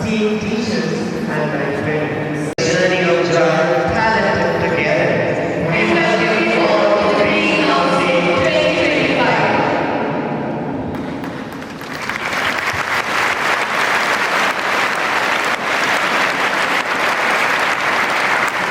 esteemed teachers, and my friends. Journey of joy, talented together. We welcome you all to Greenhouse Day 2025.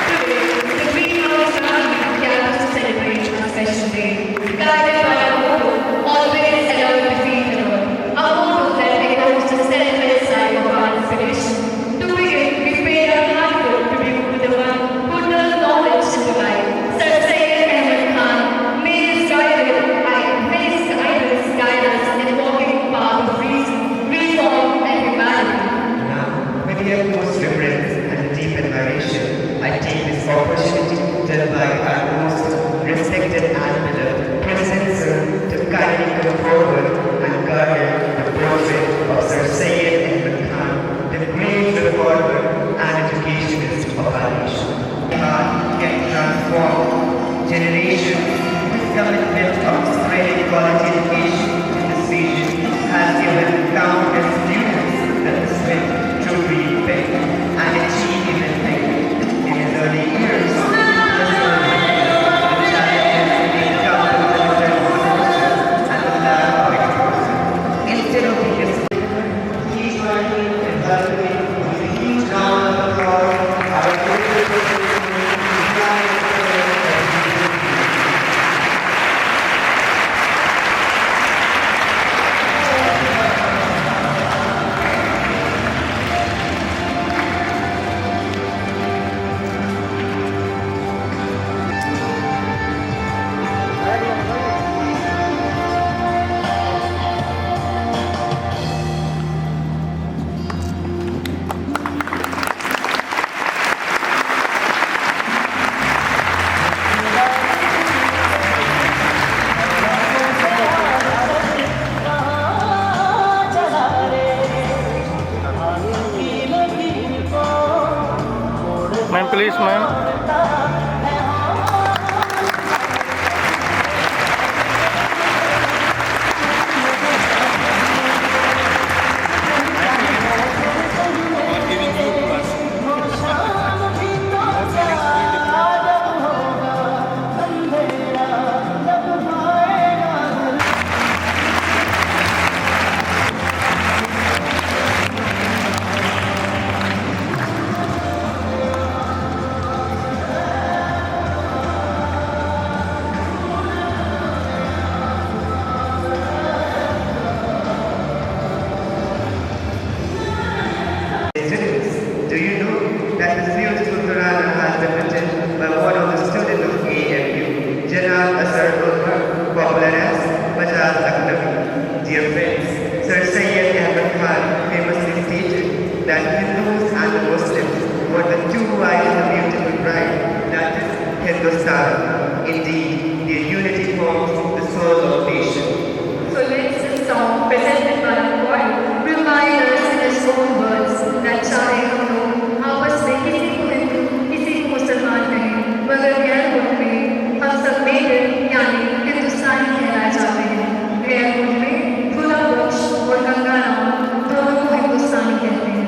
Today, the Greenhouse Family gathers to celebrate our special day, guided by our motto, always allow defeat alone. Our motto that echoes the selfless side of our inspiration. To begin, we pay our heartfelt tribute to the one who turned knowledge into life, Sir Syed Ahmed Khan. May his guidance guide us in walking the path of reason, reform, and humanity. Now, with the utmost reverence and deep admiration, I take this opportunity to invite our most respected ambassador, President Sir, to kindly come forward and garner the portrait of Sir Syed Ahmed Khan, the great reformer and educationist of our nation. Khan can transform generations. His commitment of spreading quality education in this region has given countless students the respect to read, and achieve anything. In his early years, instead of being a student, he's learning and learning with a huge round of applause. Our Ma'am, please, ma'am. students, do you know that this beautiful Quran has been written by one of the students of AMU, Janab Asar Ulmer, popular as Majaz Akhlavi? Dear friends, Sir Syed Ahmed Khan famously stated that Hindus and the Muslims were the two wives of a beautiful bride, that is Hindustan. Indeed, their unity forms the soul of nation. So let's this song presented by the choir remind us in his own words that चाहे हम लोग आपस में किसी को हिंदू किसी को मुसलमान कहें मगर गैर मुल्क में हम सब मेड यानी हिंदुस्तानी कहलाए जाते हैं। गैर मुल्क में खुदा बख्श और गंगा नाम दोनों को हिंदुस्तानी कहते हैं।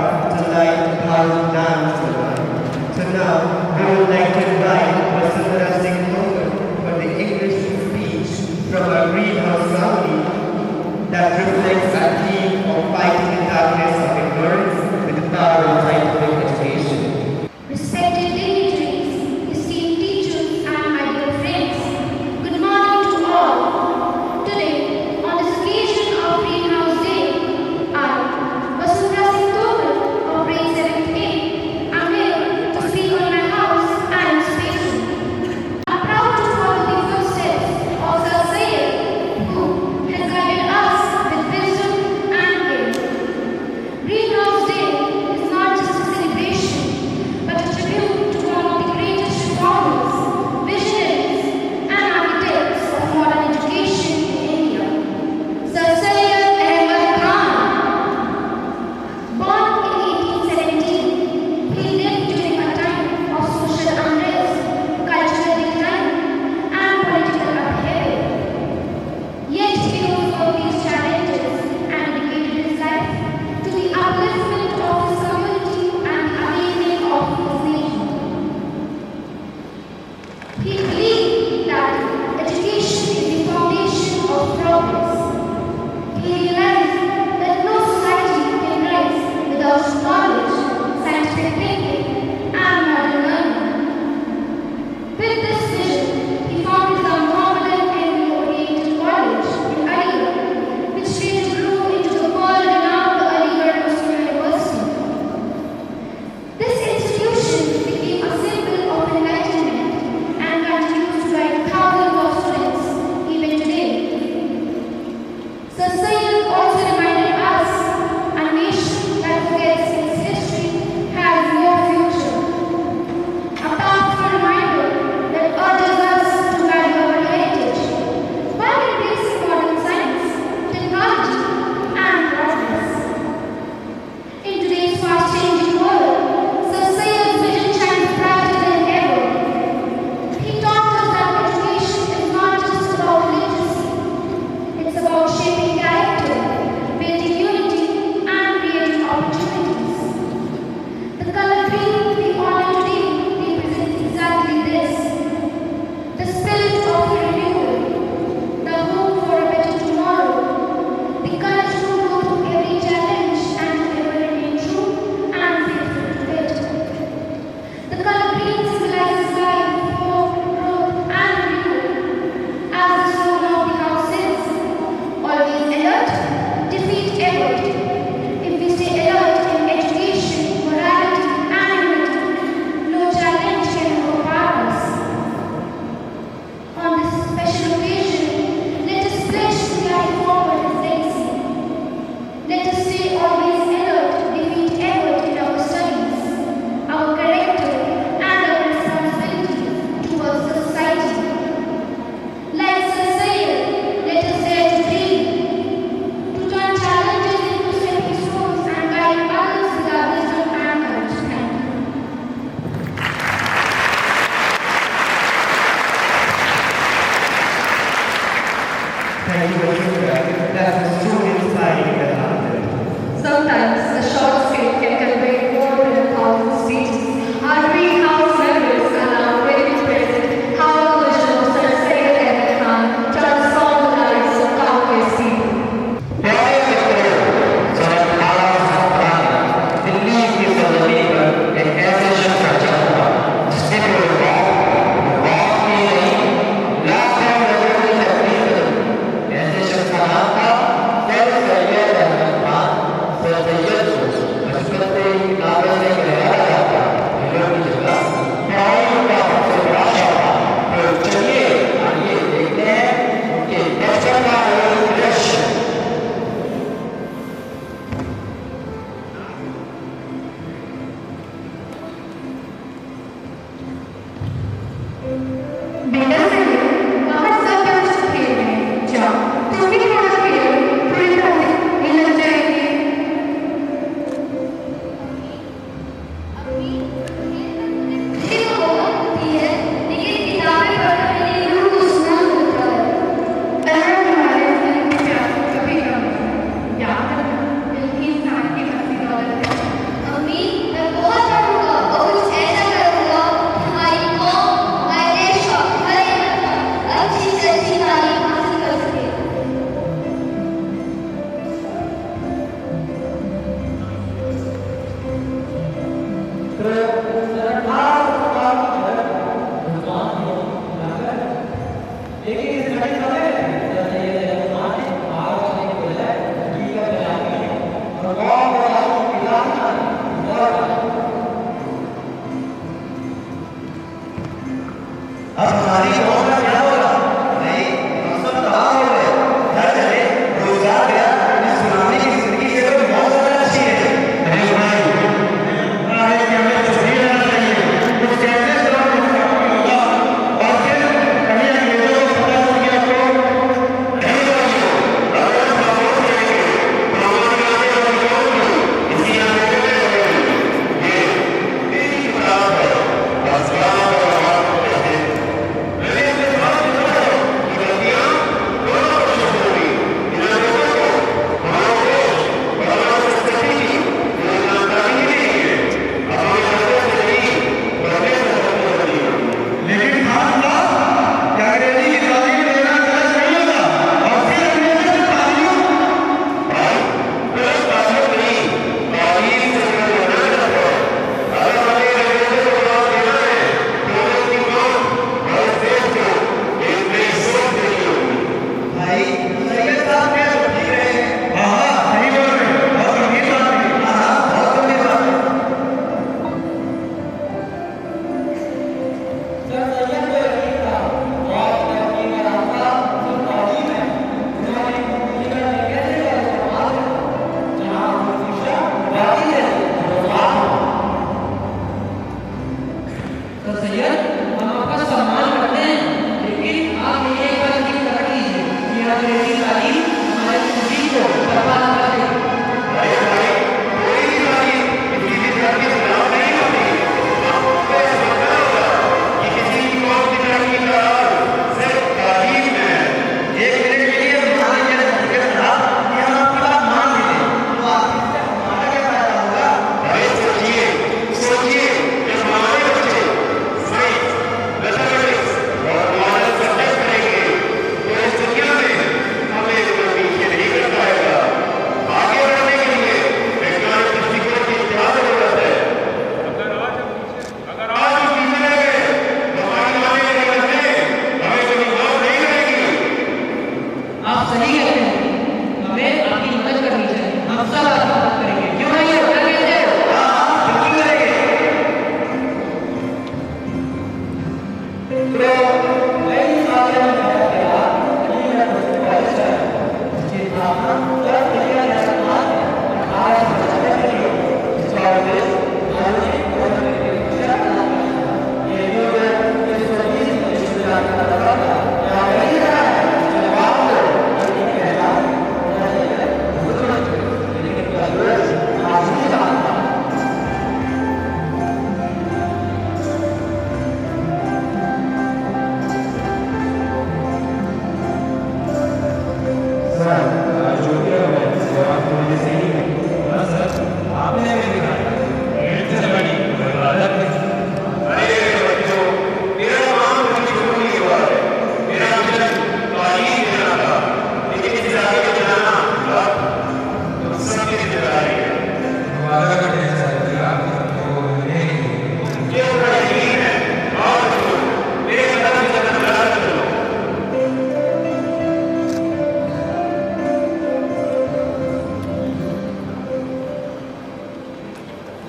to light how to dance the light. So now, we would like to invite Vasundhara Singh Thogar for the English speech from our greenhouse family that reflects our theme of fighting the darkness of ignorance with the power of scientific education. Respected dignitaries, esteemed teachers, and my dear friends, good morning to all. Today, on this occasion of Greenhouse Day, I, Vasundhara Singh Thogar of grade 7th A, am here to speak on my house and station. I'm proud to follow the footsteps of Sir Syed, who has guided us with wisdom and care. Greenhouse Day is not just a celebration, but a tribute to one of the greatest reformers, visionaries, and architects of modern education in India, Sir Syed Ahmad Khan. Born in 1817, he lived during a time of social unrest, cultural decline, and political upheaval. Yet he rose above these challenges and dedicated his life to the upliftment of his community and the upbuilding of his nation. He believed that education is the foundation of progress. He realized that no society can rise without knowledge, scientific thinking, and modern learning. With this vision, he founded the Mohammedan and Oriental College in Aligarh, which later grew into the world-renowned Aligarh Muslim University. This institution became a symbol of enlightenment and continues to guide thousands of students even today. Sir Syed also reminded us a nation that forgets its history has no future. A powerful reminder that urges us to value our heritage while embracing modern science, technology, and progress. In today's fast-changing world, Sir Syed's vision shines brighter than ever. He taught us that education is not just about literacy. It's about shaping character, building unity, and creating opportunities. The color green we honor today represents exactly this. The spirit of renewal, the hope for a better tomorrow, the courage to go through every challenge and to ever remain true and faithful to it. The color green symbolizes life, hope, growth, and renewal. As the slogan of the house says, always alert, defeat ever. If we stay alert in education, morality, and unity, no challenge can overpower us. On this special occasion, let us pledge to carry forward his legacy. Let us stay always alert, defeat ever in our studies, our character, and our responsibility towards the society. Like Sir Syed, let us dare to dream, to turn challenges into stepping stones and guide others with our wisdom and courage. Thank you. Thank you, Vasundhara. That was truly inspiring and heartfelt. Sometimes a short speech can convey more than 1,000 speeches. Our greenhouse members are now ready to present how the vision of Sir Syed Ahmad Khan transformed the lives of countless people. प्यारे मित्रों, sir आला खान दिल्ली की सरजमी पर एक ऐसे शख्स का जन्म हुआ जिसने कोई बात की नहीं, लाखों लोगों की तकलीफ बदली। ऐसे शख्स का नाम था सर सैयद अहमद खान। सर सैयद को बचपन से ही कागज से गिराया जाता, खेलों की जगह पढ़ाई का सबसे बड़ा शौक था। तो चलिए आइए देखते हैं उनके बचपन का एक दृश्य। बेटा सही बाहर सब बच्चे खेल रहे हैं, जाओ तुम भी थोड़ा खेलो, थोड़ी तरह से हिल जाएगी।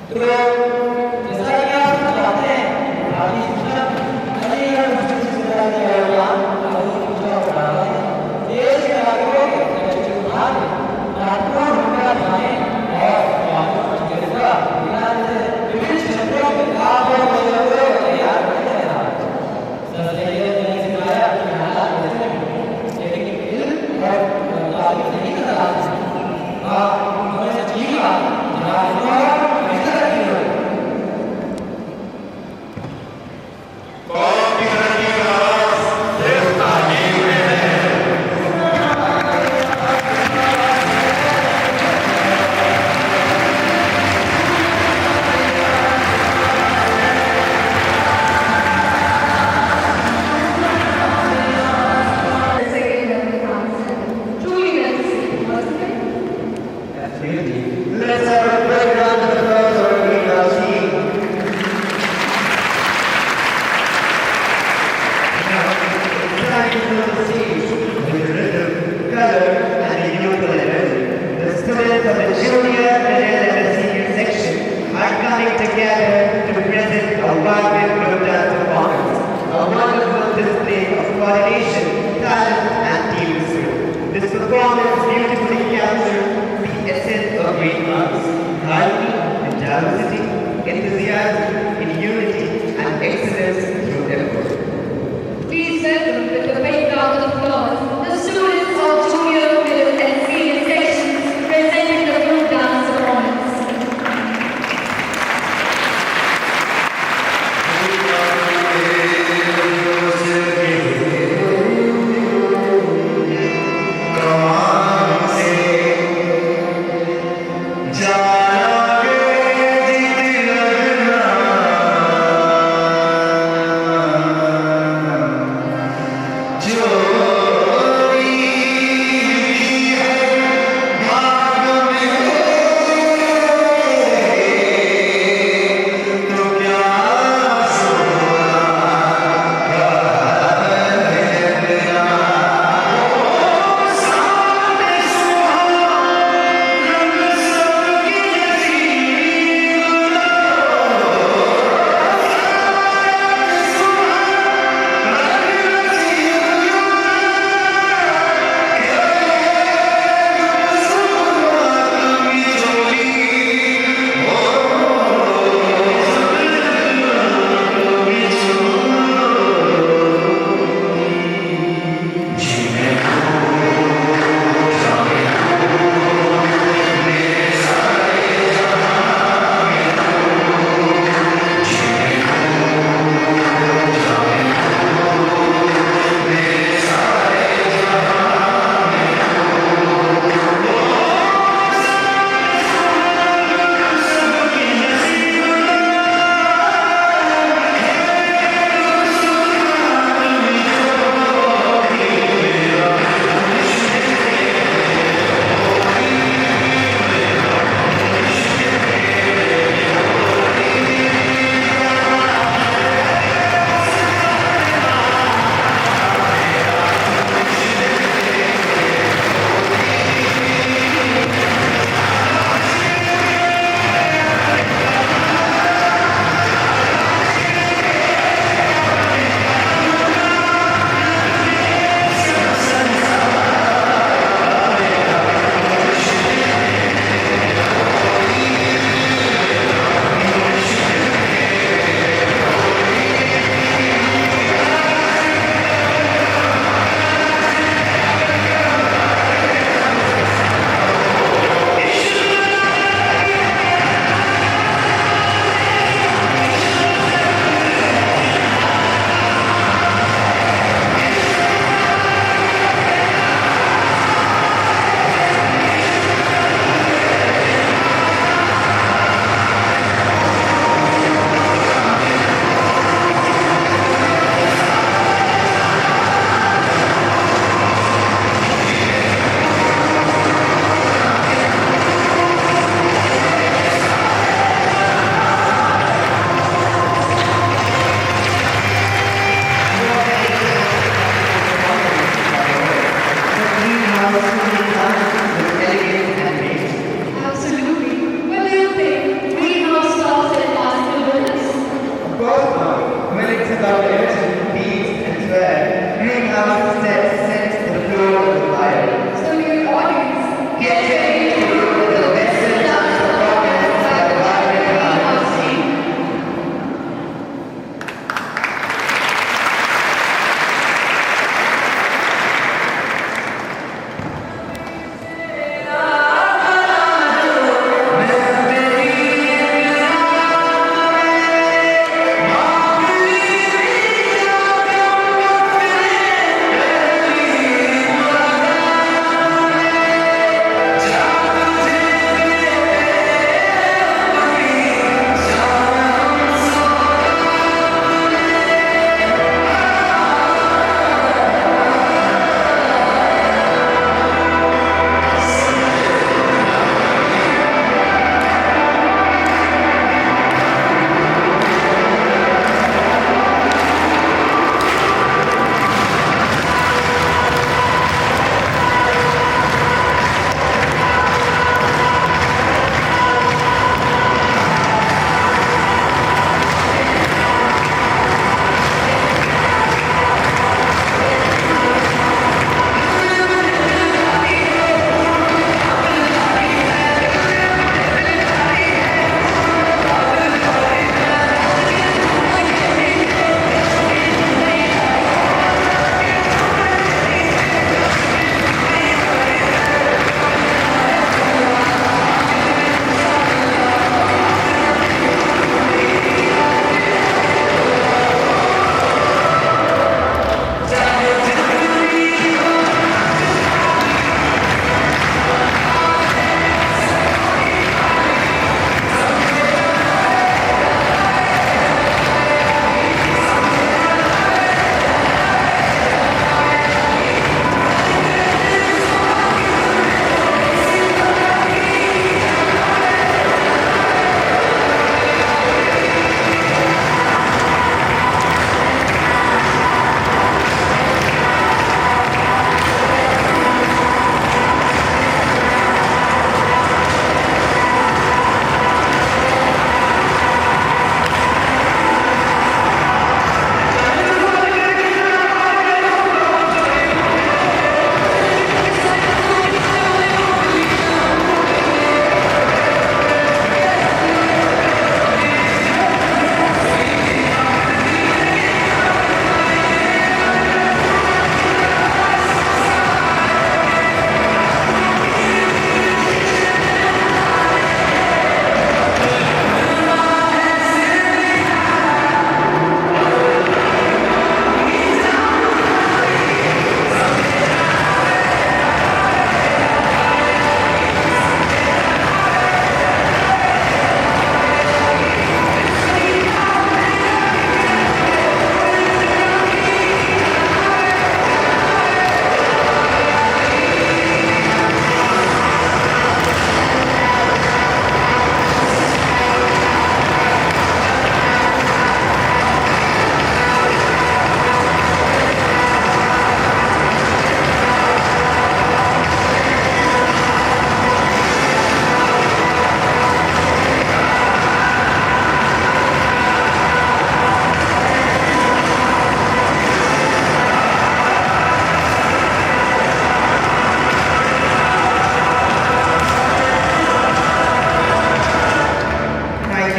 तो जैसा कि आप जानते हैं भारतीय शिक्षा अलीगढ़ मुस्लिम विश्वविद्यालय देवरिया आदि शिक्षा हो रहा है। देश के नागरिकों के शैक्षिक सुधार में महत्वपूर्ण भूमिका निभाने और समाजों के विकास से विभिन्न क्षेत्रों में काम और परियोजनाओं को तैयार करने रहा है। सर सैयद ने सिखाया कि हालात कैसे हैं, लेकिन इल्म और तालीम नहीं करता है। हाँ, उन्होंने सच्ची बात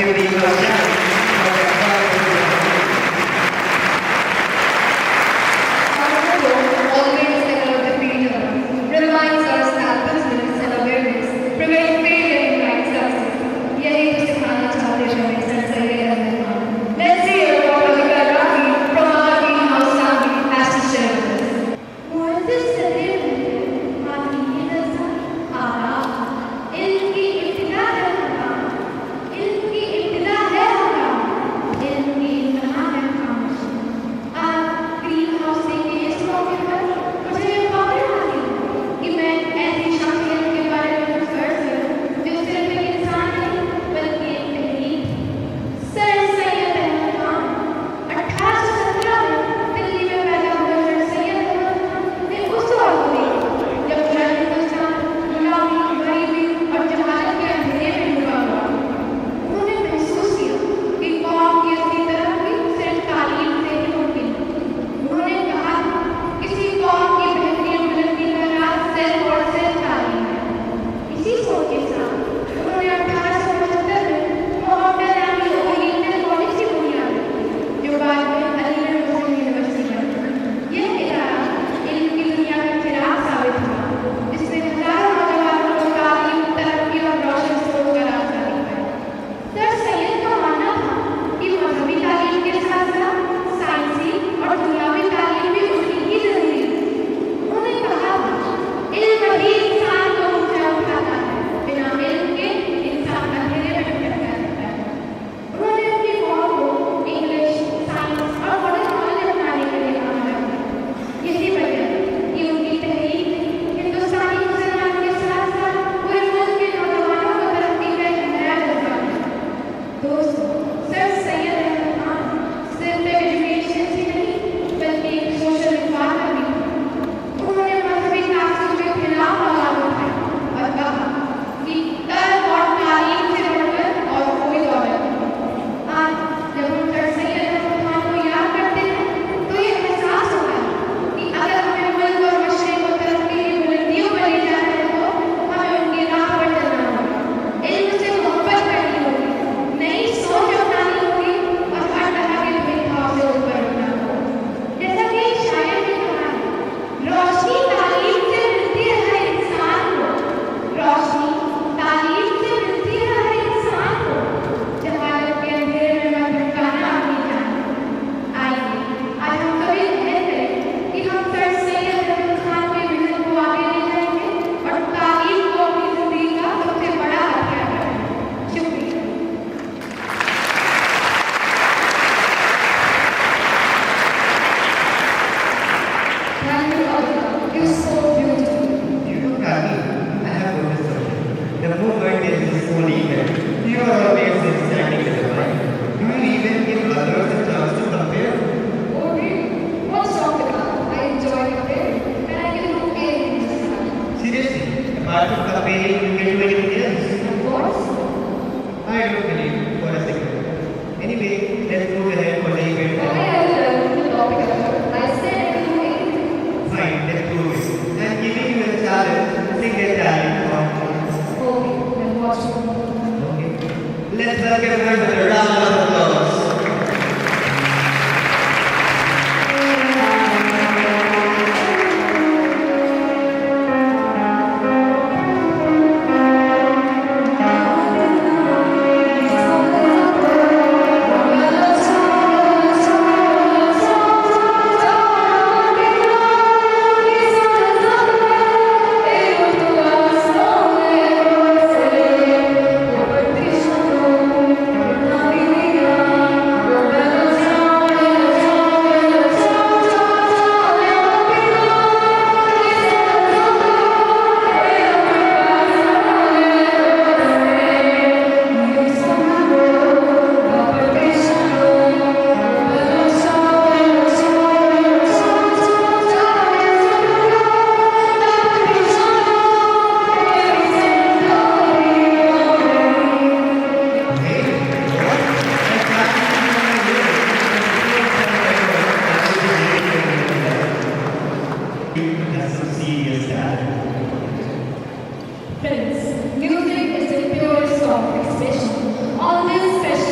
you the first chance for the always about the failure, reminds us that business and awareness prevent failure in right success. यही तो सिखाना चाहते हैं हमें सर सही रहने का. Let's see what Ravika Rahi from our greenhouse family has to share with us. मुझसे सदे आती है नज़र आराम इनकी इब्तिदा है हराम इनकी इब्तिदा है हराम इनकी इंतहा है खामोश. आज ग्रीन हाउस के इस मौके पर मुझे ये खबर हासिल कि मैं ऐसी शख्सियत के बारे में कुछ अर्ज करूं जो सिर्फ एक इंसान नहीं बल्कि एक तहरीक. सर सैयद अहमद खान 1817 में दिल्ली में पैदा हुए सर सैयद अहमद खान ने उस वक्त देखा जब पूरा हिंदुस्तान गुलामी, गरीबी और जहालत के अंधेरे में डूबा हुआ. उन्होंने महसूस किया कि कौम की असली तरक्की सिर्फ तालीम से ही मुमकिन है. उन्होंने कहा किसी कौम की बेहतरीन बुलंदी का राज सिर्फ और सिर्फ तालीम है. इसी सोच के साथ उन्होंने 1875 में मोहम्मद अली ओरिएंटल कॉलेज की बुनियाद रखी जो बाद में अलीगढ़ मुस्लिम यूनिवर्सिटी बना. यह इदारा इल्म की दुनिया का चिराग साबित हुआ जिसने हजारों नौजवानों को तालीम, तरक्की और रोशन सोच का रास्ता दिखाया. सर सैयद का मानना था कि मजहबी तालीम के साथ साथ साइंसी और दुनियावी तालीम भी उतनी ही जरूरी है. उन्होंने कहा था इल्म ही इंसान को ऊंचा उठाता है, बिना इल्म के इंसान अंधेरे में भटकता रहता है. उन्होंने अपनी कौम को इंग्लिश, साइंस और मॉडर्न नॉलेज अपनाने के लिए आमंत्रित किया. यही वजह है कि उनकी तहरीक ने हिंदुस्तानी मुसलमान के साथ साथ पूरे मुल्क के नौजवानों को तरक्की का एक नया जज्बा दिया. दोस्तों, सर सैयद अहमद खान सिर्फ एक एजुकेशन ही नहीं बल्कि एक सोशल रिफॉर्मर भी थे. उन्होंने मजहबी तासुब के खिलाफ आवाज उठाई और कहा कि कर्म और तालीम से बढ़कर और कोई दौलत नहीं. आज जब हम सर सैयद अहमद खान को याद करते हैं तो ये एहसास होता है कि अगर हमें मुल्क और मशरिक को तरक्की की बुलंदियों पर ले जाना है तो हमें उनकी राह पर चलना होगा. इल्म से मोहब्बत करनी होगी, नई सोच अपनानी होगी और हर तरह के भेदभाव से ऊपर उठना होगा. जैसा कि एक शायर ने कहा है, रोशनी तालीम से मिलती है हर इंसान को. रोशनी तालीम से मिलती है हर इंसान को. जहालत के अंधेरे में मत भटकाना अपनी जान. आइए आज हम सभी मेहनत करें कि हम सर सैयद अहमद खान के विजन को आगे ले जाएंगे और तालीम को अपनी जिंदगी का सबसे बड़ा हथियार बनाएंगे. शुक्रिया. Thank you, Ravika. You're so beautiful. You know, Rani, I have noticed something. The movement is so eager. You are always standing with the mind. Do you even give others a chance to compare? Oh, really? What's wrong with that? I enjoy comparing and I can do anything this time. Seriously, apart from comparing, you can do anything else? Of course. I don't believe for a second. Anyway, let's move ahead for the event. Why are you learning the topic of it? I said I can do anything. Fine, let's do it. I'm giving you a challenge. Sing a talent song. Okay, then watch me. Okay. Let's welcome her with a round of applause. Friends, music is the purest form of expression. On this special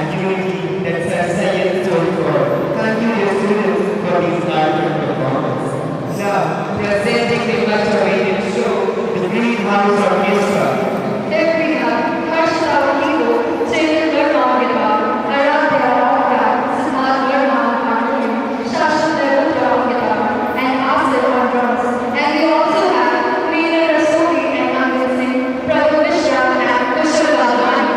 and unity that Sayyid stood for. Thank you, dear students, for this art performance. Now, presenting the much awaited show, the Greenhouse Orchestra. Every night, Harshal Hero, Chintan Vermagita, Aradhya Rauka, Siddharth Verma on harmonium, Shashan Devat Rauka, and Asif on drums. And we also have Meera Rasoli and Anand Singh, Prabhu Mishra and Kushal Lalwani.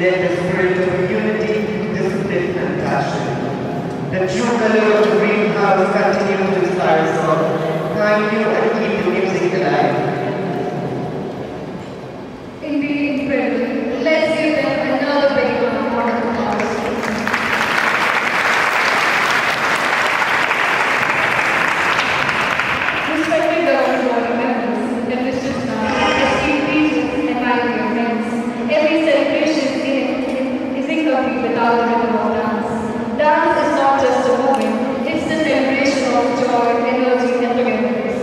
led the spirit of unity, discipline, and passion. The true color of the greenhouse continues to inspire us all. Thank you and keep the music alive. Indeed, incredible. Let's give them another big round of applause. Respected governing body members and visitors now, esteemed greetings and my dear friends. Every celebration is incomplete without the rhythm of dance. Dance is not just a movement, it's the celebration of joy, energy, and togetherness.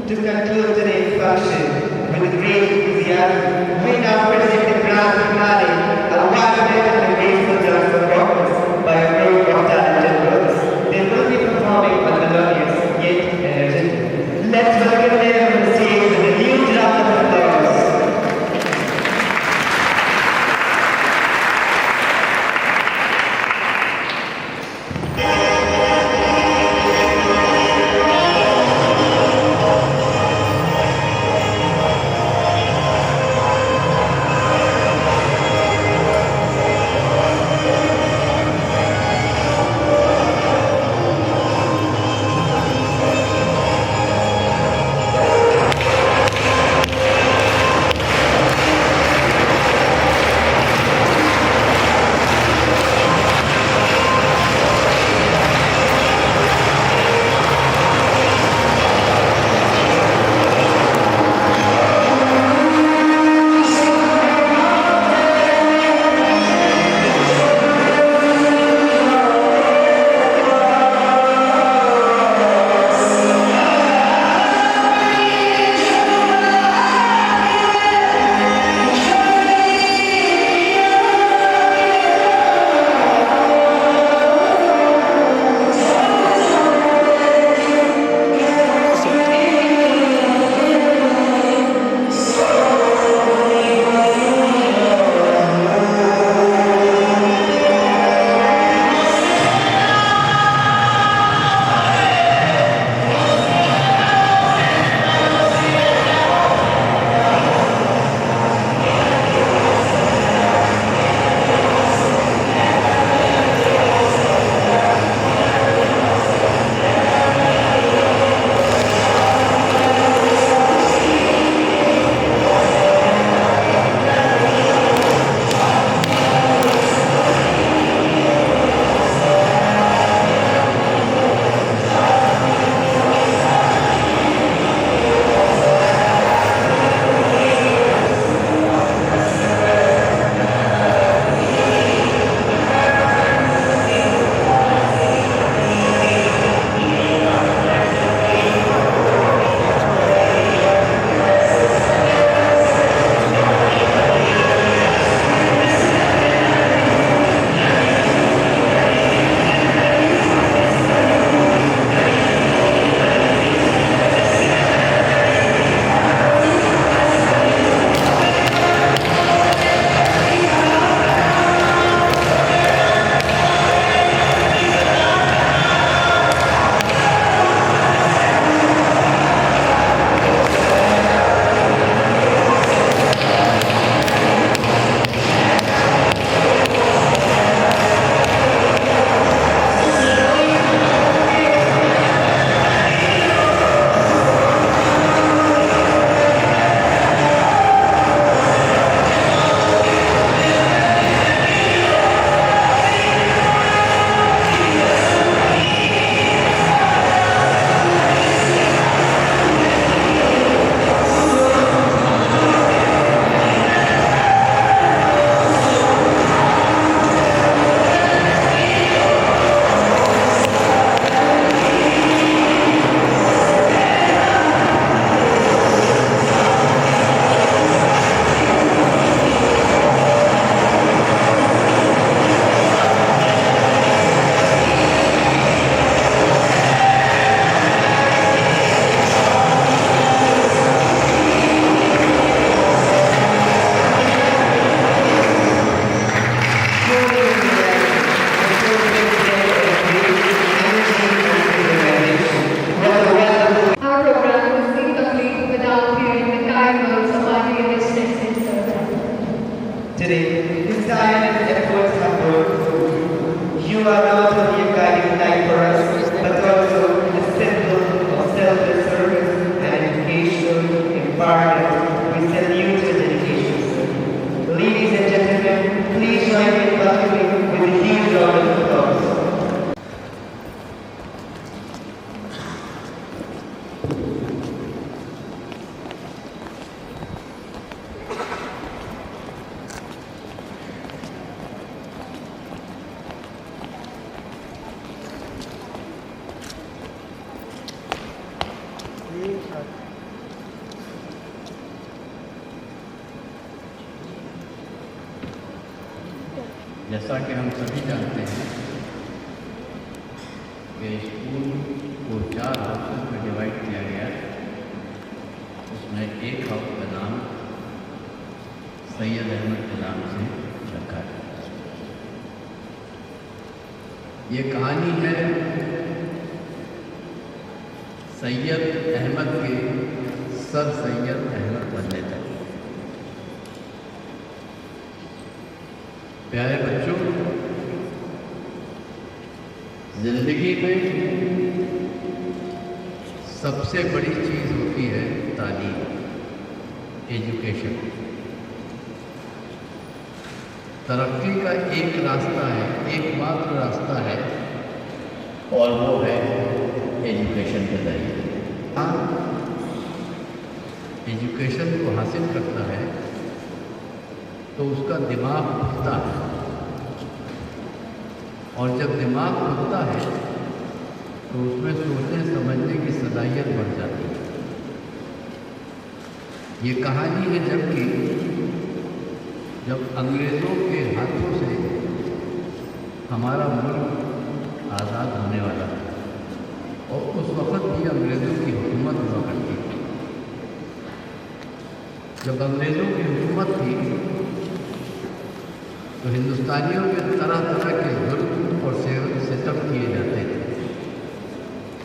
To conclude today's function with great enthusiasm, we now present the grand finale, a wide-ranging and graceful dance performance by a group of talented girls. They will be performing a melodious yet energetic. Let's welcome them on the stage with a huge round of applause. his time and efforts have worked. You are not only a guiding light for us, but also a symbol of selfless service and education, empowerment. We salute your dedication, sir. Ladies and gentlemen, please join me in welcoming with a huge round of applause. जैसा कि हम सभी जानते हैं कि school को 4 houses में divide किया गया है। उसमें एक हाउस का नाम सैयद अहमद के नाम से रखा है। ये कहानी है सैयद अहमद के सर सैयद अहमद बनने तक। प्यारे बच्चों, जिंदगी में सबसे बड़ी चीज़ होती है तालीम, एजुकेशन। तरक्की का एक रास्ता है, एकमात्र रास्ता है, और वो है एजुकेशन के जरिए। हाँ, एजुकेशन को हासिल करता है तो उसका दिमाग खुलता है, और जब दिमाग खुलता है तो उसमें सोचने समझने की सलाहियत बढ़ जाती है। ये कहानी है जब अंग्रेज़ों के हाथों से हमारा मुल्क आज़ाद होने वाला था, और उस वक़्त भी अंग्रेज़ों की हुकूमत हुआ करती थी। जब अंग्रेज़ों की हुकूमत थी तो हिंदुस्तानियों में तरह तरह के जुल्म और सितम किए जाते थे।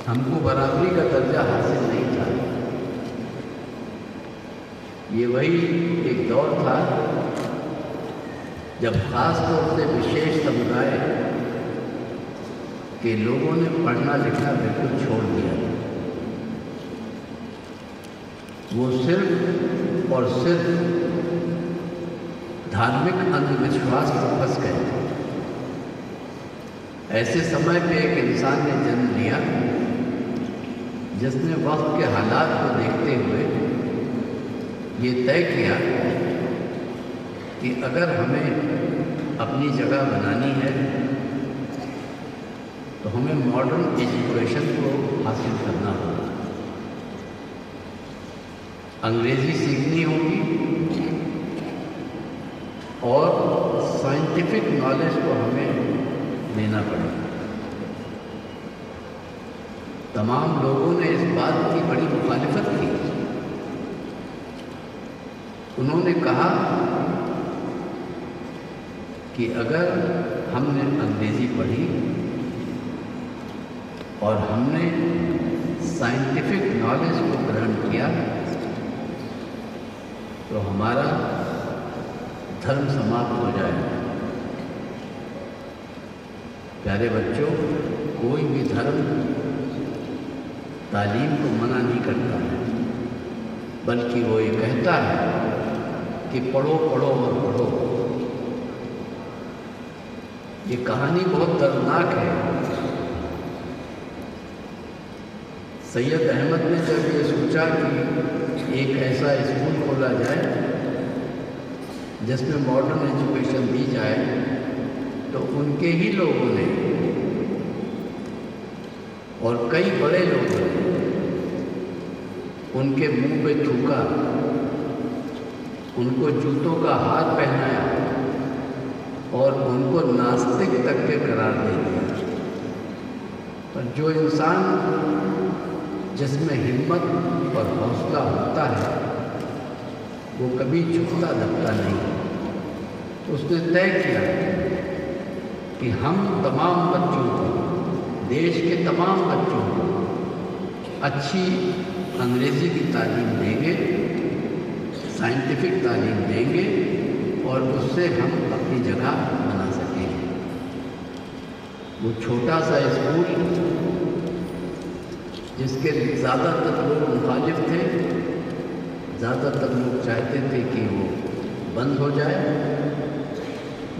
हमको बराबरी का दर्जा हासिल नहीं था। ये वही एक दौर था जब ख़ास तौर से विशेष समुदाय के लोगों ने पढ़ना लिखना बिल्कुल छोड़ दिया। वो सिर्फ और सिर्फ धार्मिक अंधविश्वास में फंस गए थे। ऐसे समय पे एक इंसान ने जन्म लिया जिसने वक्त के हालात को देखते हुए ये तय किया कि अगर हमें अपनी जगह बनानी है तो हमें मॉडर्न एजुकेशन को हासिल करना होगा। अंग्रेजी सीखनी होगी और साइंटिफिक नॉलेज को हमें लेना पड़ेगा। तमाम लोगों ने इस बात की बड़ी मुखालिफत की। उन्होंने कहा कि अगर हमने अंग्रेजी पढ़ी और हमने साइंटिफिक नॉलेज को ग्रहण किया तो हमारा धर्म समाप्त हो जाएगा। प्यारे बच्चों, कोई भी धर्म तालीम को मना नहीं करता है, बल्कि वो ये कहता है कि पढ़ो पढ़ो और पढ़ो। ये कहानी बहुत दर्दनाक है। सैयद अहमद ने जब ये सोचा कि एक ऐसा स्कूल खोला जाए जिसमें मॉडर्न एजुकेशन दी जाए, तो उनके ही लोगों ने और कई बड़े लोगों ने उनके मुंह पे थूका, उनको जूतों का हाथ पहनाया और उनको नास्तिक तक के करार दे दिया। पर जो इंसान जिसमें हिम्मत और हौसला होता है वो कभी झुकता दबता नहीं। उसने तय किया कि हम तमाम बच्चों को, देश के तमाम बच्चों को अच्छी अंग्रेज़ी की तालीम देंगे, साइंटिफिक तालीम देंगे और उससे हम अपनी जगह बना सकें। वो छोटा सा स्कूल जिसके ज़्यादातर लोग मुखालिफ थे, ज़्यादातर लोग चाहते थे कि वो बंद हो जाए,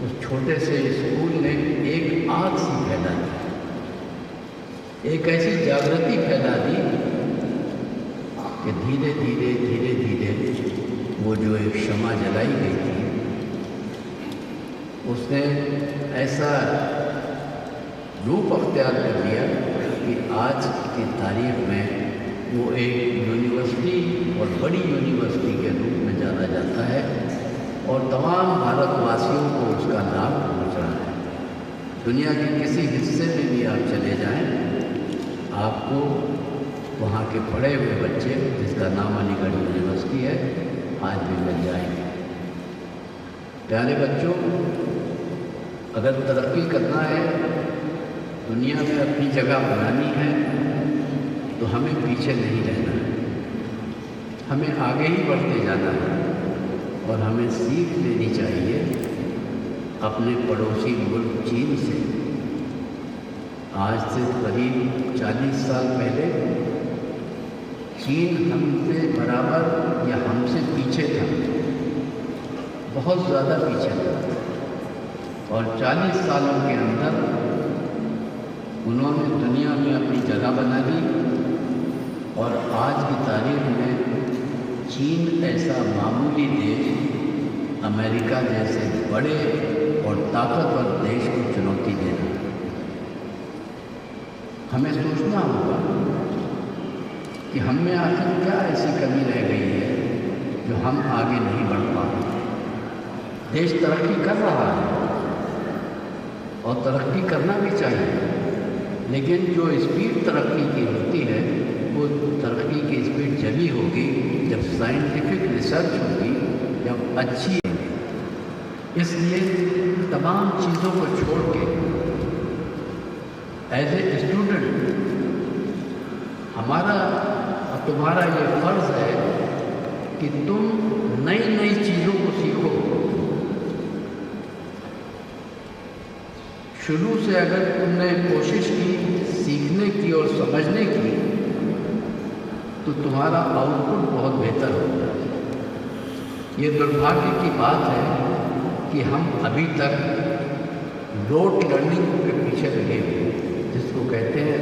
उस छोटे से स्कूल ने एक आग सी फैला दी, एक ऐसी जागृति फैला दी कि धीरे धीरे धीरे धीरे वो जो एक क्षमा जलाई गई थी, उसने ऐसा रूप अख्तियार कर लिया कि आज की तारीख में वो एक यूनिवर्सिटी और बड़ी यूनिवर्सिटी के रूप में जाना जाता है और तमाम भारतवासियों को उसका लाभ पहुंच रहा है। दुनिया के किसी हिस्से में भी आप चले जाएं, आपको वहाँ के पढ़े हुए बच्चे, जिसका नाम अलीगढ़ यूनिवर्सिटी है, आज भी मिल जाएंगे। प्यारे बच्चों, अगर तरक्की करना है, दुनिया में अपनी जगह बनानी है, तो हमें पीछे नहीं रहना है, हमें आगे ही बढ़ते जाना है और हमें सीख लेनी चाहिए अपने पड़ोसी मुल्क चीन से। आज से करीब 40 साल पहले चीन हमसे बराबर या हमसे पीछे था, बहुत ज़्यादा पीछे था, और 40 सालों के अंदर उन्होंने दुनिया में अपनी जगह बना ली और आज की तारीख में चीन ऐसा मामूली देश अमेरिका जैसे बड़े और ताकतवर देश को चुनौती दे रहा है। हमें सोचना होगा कि हम में आखिर क्या ऐसी कमी रह गई है जो हम आगे नहीं बढ़ पा रहे। देश तरक्की कर रहा है और तरक्की करना भी चाहिए, लेकिन जो स्पीड तरक्की की होती है वो तरक्की की स्पीड जभी होगी जब साइंटिफिक रिसर्च होगी, जब अच्छी होगी। इसलिए तमाम चीज़ों को छोड़ के एज ए स्टूडेंट हमारा और तुम्हारा ये फ़र्ज़ है कि तुम नई नई चीज़ों को सीखो। शुरू से अगर तुमने कोशिश की सीखने की और समझने की, तो तुम्हारा आउटपुट बहुत बेहतर होगा। ये दुर्भाग्य की बात है कि हम अभी तक रोट लर्निंग के पीछे लगे हुए, जिसको कहते हैं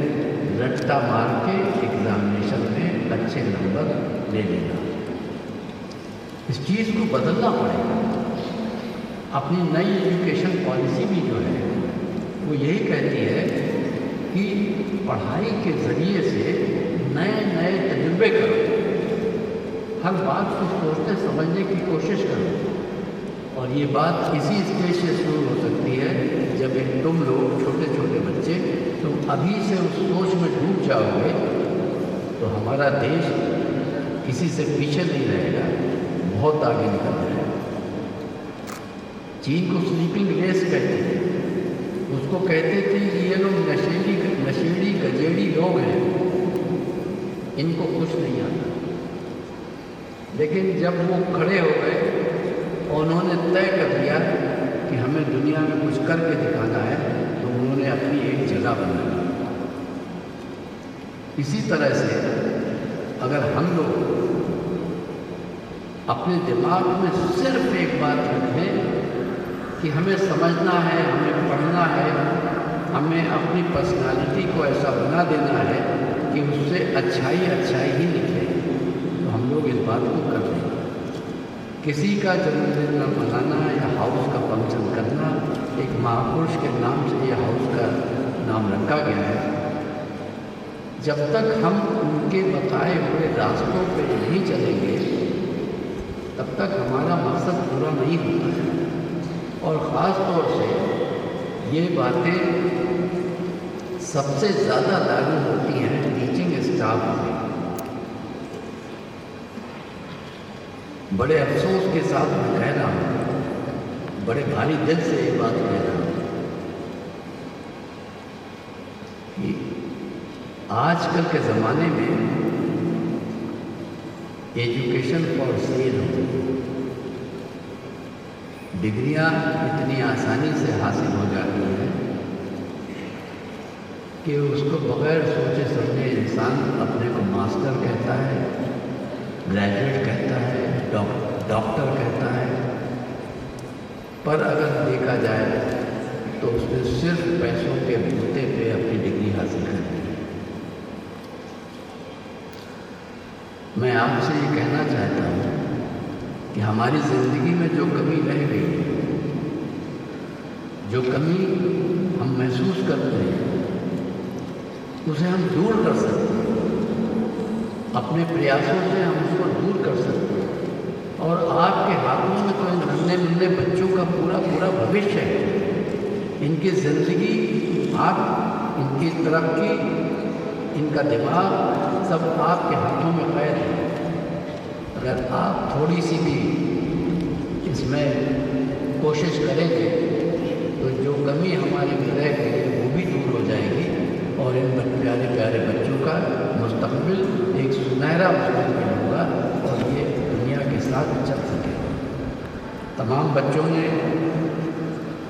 रट्टा मार के एग्जामिनेशन में अच्छे नंबर ले लेना। इस चीज़ को बदलना पड़ेगा। अपनी नई एजुकेशन पॉलिसी भी जो है वो यही कहती है कि पढ़ाई के ज़रिए से नए नए तजुर्बे करो, हर बात को सोचने समझने की कोशिश करो। और ये बात इसी स्टेज से शुरू हो सकती है जब तुम लोग छोटे छोटे बच्चे तुम अभी से उस सोच में डूब जाओगे, तो हमारा देश किसी से पीछे नहीं रहेगा, बहुत आगे निकल जाएगा। चीन को स्लीपिंग रेस कहते थे, उसको कहते थे कि ये लोग नशेड़ी गजेड़ी लोग हैं, इनको कुछ नहीं आता। लेकिन जब वो खड़े हो गए और उन्होंने तय कर लिया कि हमें दुनिया में कुछ करके दिखाना है, तो उन्होंने अपनी एक जगह बना ली। इसी तरह से अगर हम लोग अपने दिमाग में सिर्फ एक बात रखें कि हमें समझना है, हमें पढ़ना है, हमें अपनी पर्सनालिटी को ऐसा बना देना है कि उससे अच्छाई ही निकले, तो हम लोग इस बात को कर देंगे। किसी का जन्मदिन मनाना या हाउस का फंक्शन करना, एक महापुरुष के नाम से यह हाउस का नाम रखा गया है। जब तक हम उनके बताए हुए रास्तों पे नहीं चलेंगे, तब तक हमारा मकसद पूरा नहीं होता है। और ख़ास तौर से ये बातें सबसे ज़्यादा लागू होती हैं टीचिंग स्टाफ में। बड़े अफसोस के साथ मैं कह रहा हूँ, बड़े भारी दिल से ये बात कह रहा हूँ कि आजकल के ज़माने में एजुकेशन फॉर सेल हो, डिग्रियां इतनी आसानी से हासिल हो जाती हैं कि उसको बगैर सोचे समझे इंसान अपने को मास्टर कहता है, ग्रेजुएट कहता है, डॉक्टर कहता है। पर अगर देखा जाए तो उसने सिर्फ पैसों के बूते पे अपनी डिग्री हासिल करनी है। मैं आपसे ये कहना चाहता हूँ कि हमारी ज़िंदगी में जो कमी रह गई, जो कमी हम महसूस करते हैं, उसे हम दूर कर सकते हैं। अपने प्रयासों से हम उसको दूर कर सकते हैं। और आपके हाथों में तो इन नन्हे मुन्ने बच्चों का पूरा पूरा भविष्य है। इनकी ज़िंदगी, आप इनकी तरक्की, इनका दिमाग सब आपके हाथों में कैद है। अगर आप थोड़ी सी भी इसमें कोशिश करेंगे तो जो कमी हमारे में रह गई वो भी दूर हो जाएगी और इन प्यारे प्यारे बच्चों का मुस्तकबिल एक सुनहरा मुस्तकबिल होगा और ये दुनिया के साथ चल सकेगा। तमाम बच्चों ने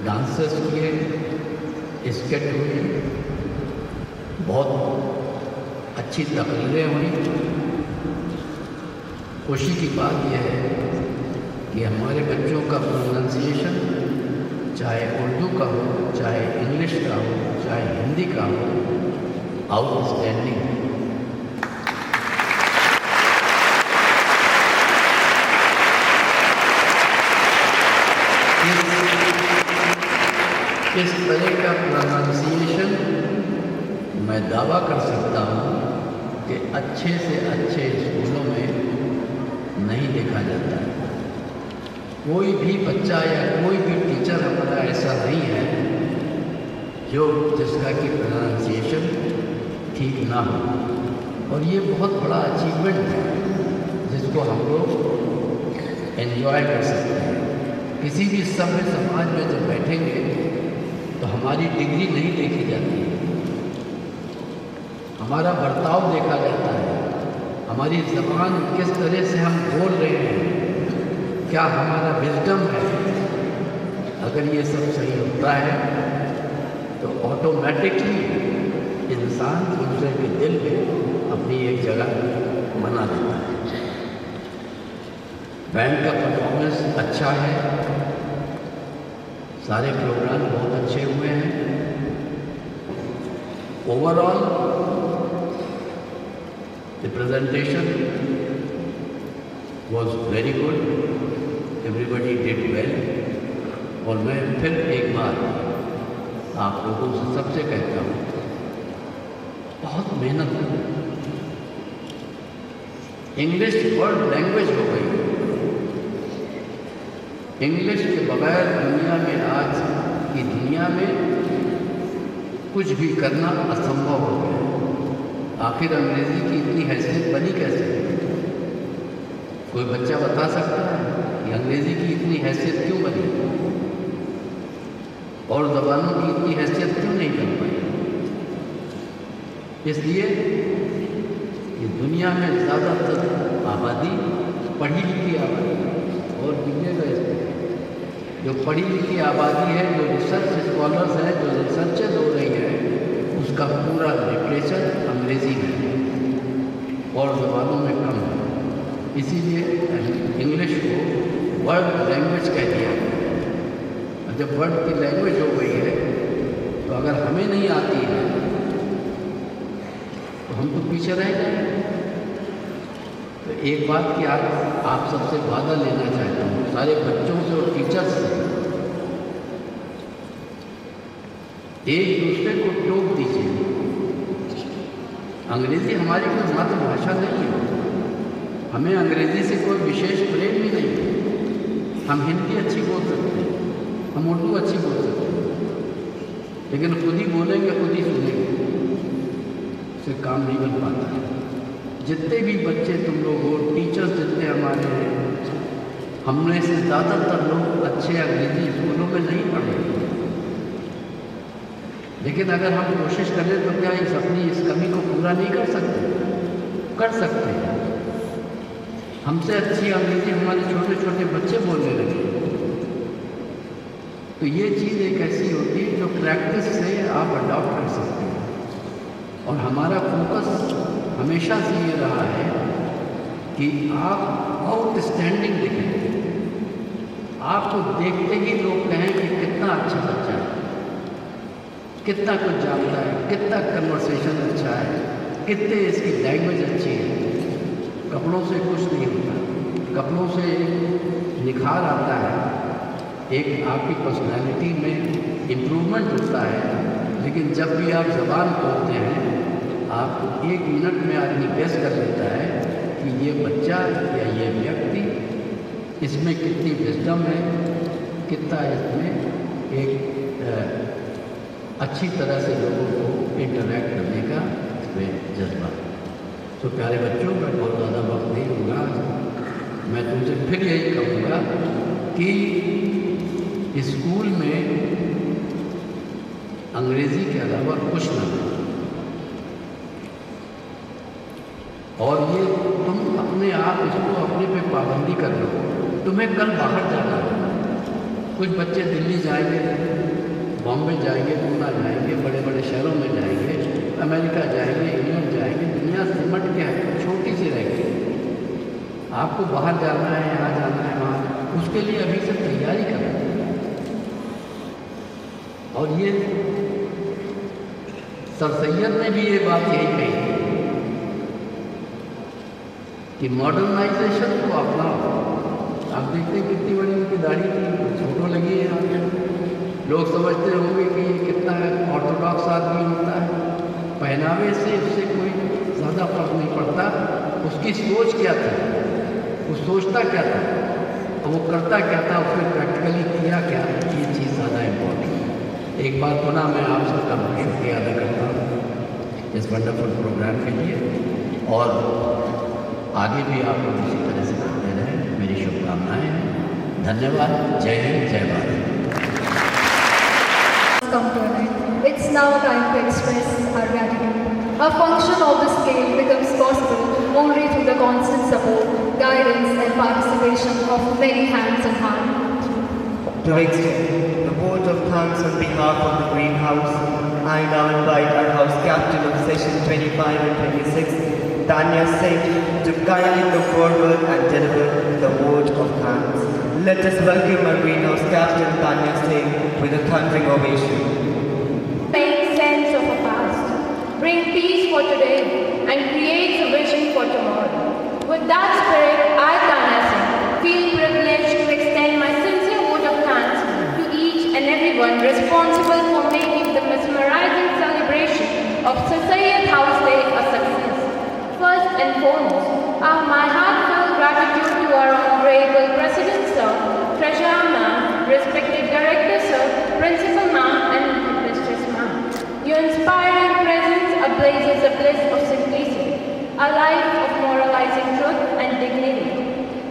डांसेस किए, स्केट हुई, बहुत अच्छी तकरीरें हुई। खुशी की बात यह है कि हमारे बच्चों का प्रोनाउंसिएशन चाहे उर्दू का हो, चाहे इंग्लिश का हो, चाहे हिंदी का हो, आउटस्टैंडिंग है। इस तरह का प्रोनाउंसिएशन मैं दावा कर सकता हूँ कि अच्छे से अच्छे स्कूलों में नहीं देखा जाता है। कोई भी बच्चा या कोई भी टीचर हमारा ऐसा नहीं है जो जिसका कि प्रोनाउंसिएशन ठीक ना हो। और ये बहुत बड़ा अचीवमेंट है जिसको हम लोग एंजॉय कर सकते हैं। किसी भी सभ्य समाज में जब बैठेंगे तो हमारी डिग्री नहीं देखी जाती है, हमारा बर्ताव देखा जाता है, हमारी ज़बान किस तरह से हम बोल रहे हैं, क्या हमारा विज़डम है। अगर ये सब सही होता है तो ऑटोमेटिकली इंसान दूसरे के दिल में अपनी एक जगह बना लेता है। बैंड का परफॉर्मेंस अच्छा है, सारे प्रोग्राम बहुत अच्छे हुए हैं। Overall the presentation was very good, everybody did well. और मैं फिर एक बार आप लोगों से सबसे कहता हूँ, बहुत मेहनत करो। इंग्लिश वर्ल्ड लैंग्वेज हो गई। इंग्लिश के बगैर दुनिया में, आज की दुनिया में कुछ भी करना असंभव हो गया। आखिर अंग्रेज़ी की इतनी हैसियत बनी कैसे? कोई बच्चा बता सकता है कि अंग्रेज़ी की इतनी हैसियत क्यों बनी और ज़बानों की इतनी हैसियत क्यों नहीं बन पाई? इसलिए ये दुनिया में ज़्यादातर आबादी पढ़ी लिखी आबादी और दुनिया जो पढ़ी लिखी आबादी है, जो रिसर्च स्कॉलर्स हैं, जो रिसर्चेज हो रही है, उसका पूरा लिटरेचर अंग्रेज़ी में और ज़बानों में कम है। इसीलिए इंग्लिश को वर्ल्ड लैंग्वेज कह दिया गया। जब वर्ल्ड की लैंग्वेज हो गई है तो अगर हमें नहीं आती है तो हम तो पीछे रह जाएंगे। तो एक बात की आप सबसे वादा लेना चाहता हूँ, सारे बच्चों से और टीचर्स से, एक दूसरे को टोक दीजिए। अंग्रेज़ी हमारी कोई मातृभाषा नहीं है, हमें अंग्रेज़ी से कोई विशेष प्रेम भी नहीं है। हम हिंदी अच्छी बोल सकते हैं, हम उर्दू अच्छी बोल सकते हैं, लेकिन खुद ही बोलेंगे, खुद ही सुनेंगे, उससे काम नहीं बन पाता है। जितने भी बच्चे तुम लोग हो, टीचर्स जितने हमारे हैं, हमने से ज़्यादातर लोग अच्छे अंग्रेजी स्कूलों में नहीं पढ़े। लेकिन अगर हम कोशिश करें तो क्या इस कमी को पूरा नहीं कर सकते? कर सकते हैं। हमसे अच्छी अंग्रेजी हमारे छोटे छोटे बच्चे बोलने लगे। तो ये चीज़ एक ऐसी होती है जो प्रैक्टिस से आप अडॉप्ट कर सकते हैं। और हमारा फोकस हमेशा से ये रहा है कि आप आउटस्टैंडिंग दिखें, आपको देखते ही लोग कहें कि कितना अच्छा बच्चा है, कितना कुछ जानता है, कितना कन्वर्सेशन अच्छा है, कितने इसकी लैंग्वेज अच्छी है। कपड़ों से कुछ नहीं होता, कपड़ों से निखार आता है, एक आपकी पर्सनैलिटी में इम्प्रूवमेंट होता है। लेकिन जब भी आप ज़बान खोलते हैं, आपको 1 मिनट में आदमी गेस कर लेता है कि ये बच्चा या ये व्यक्ति, इसमें कितनी विजडम है, कितना इसमें एक अच्छी तरह से लोगों को इंटरैक्ट करने का इसमें जज्बा। तो प्यारे बच्चों, मैं बहुत ज़्यादा वक्त नहीं लूँगा। मैं तुमसे फिर यही कहूँगा कि स्कूल में अंग्रेज़ी के अलावा कुछ ना हो। और ये तुम अपने आप इसको अपने पे पाबंदी कर लो। तुम्हें कल बाहर जाना है, कुछ बच्चे दिल्ली जाएंगे, बॉम्बे जाएंगे, पूना जाएंगे, बड़े बड़े शहरों में जाएंगे, अमेरिका जाएंगे, इंग्लैंड जाएंगे, दुनिया सिमट के है, छोटी सी रहेगी। आपको बाहर जाना है, यहाँ जाना है, वहाँ, उसके लिए अभी से तैयारी करना है। और ये सर सैयद ने भी ये बात यही कही कि मॉडर्नाइजेशन को अपनाओ। आप देखते हैं कितनी बड़ी उनकी दाढ़ी थी, फोटो लगी है आगे। लोग समझते होंगे कि ये कितना ऑर्थोडॉक्स आदमी होता है, पहनावे से उससे कोई ज़्यादा फर्क नहीं पड़ता। उसकी सोच क्या थी, वो सोचता क्या था और वो करता क्या था, उसने प्रैक्टिकली किया क्या, ये चीज़ ज़्यादा इम्पोर्टेंट है। एक बार पुनः मैं आप सबका बहुत शुक्रिया अदा करता हूँ इस वंडरफुल प्रोग्राम के लिए, और आगे भी आप लोग इसी तरह से करते रहें, मेरी शुभकामनाएँ हैं। धन्यवाद। जय हिंद, जय Bharat. Come to an end. It's now time to express our gratitude. A function of this scale becomes possible only through the constant support, guidance and participation of many hands and hearts. To extend the vote of thanks on behalf of the Greenhouse, I now invite our House Captain of Session 25 and 26, Tanya Singh, to kindly come forward and deliver the vote of thanks. Let us welcome our Greenhouse Captain Tanya Singh with a thundering ovation. Make sense of a past, bring peace for today, and create a vision for tomorrow. With that spirit, I, Tanya Singh, feel privileged to extend my sincere vote of thanks to each and everyone responsible for making the mesmerizing celebration of Sir Syed House Day a success. First and foremost, my heartfelt gratitude to our honorable President Sir, Treasurer Ma'am, respected Director Sir, Principal Ma'am and Mistress Ma'am. Your inspiring presence ablazes a bliss of simplicity, a life of moralizing truth and dignity.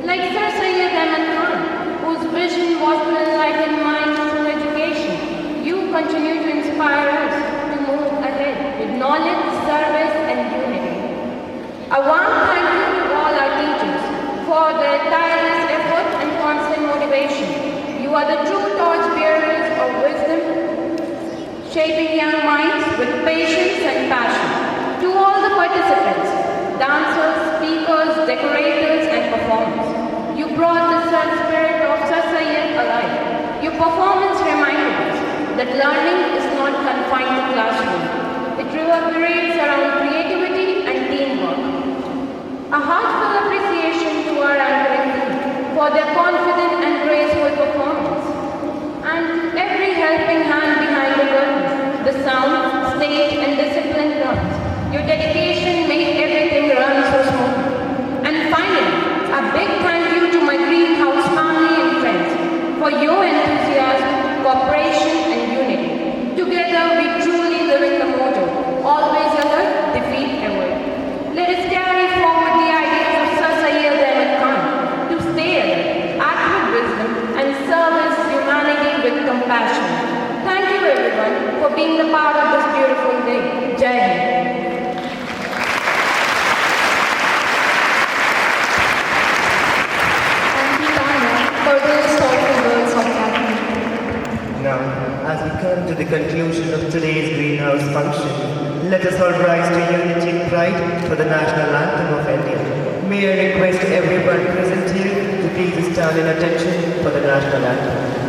Like Sir Syed Ahmad Khan, whose vision was to enlighten minds through education, you continue to inspire us to move ahead with knowledge, service and unity. A warm thank you to all our teachers for their tireless effort and constant motivation. You are the true torchbearers of wisdom, shaping young minds with patience and passion. To all the participants, dancers, speakers, decorators and performers, you brought the spirit of Sir Syed alive. Your performance reminded us that learning is not confined to classroom. It reverberates around creativity and teamwork. A heartfelt appreciation to our anchoring team for their confident and graceful performance, and every helping hand behind the curtains, the sound, stage and disciplined drums. Your dedication made everything run so smoothly. And finally, a big thank you to my Greenhouse family and friends for your enthusiasm, cooperation and unity. Together we truly live in the motto, always alert, defeat avoid. Let us carry forward the ideas of Sir Syed Ahmad Khan to stay alert, act with wisdom and service humanity with compassion. Thank you everyone for being the part of this beautiful day. Jai Hind. Thank you, Tanya, for those thoughtful words of gratitude. as we come to the conclusion of today's greenhouse function, let us all rise to unity and pride for the national anthem of India. May I request everyone present here to please stand in attention for the national anthem.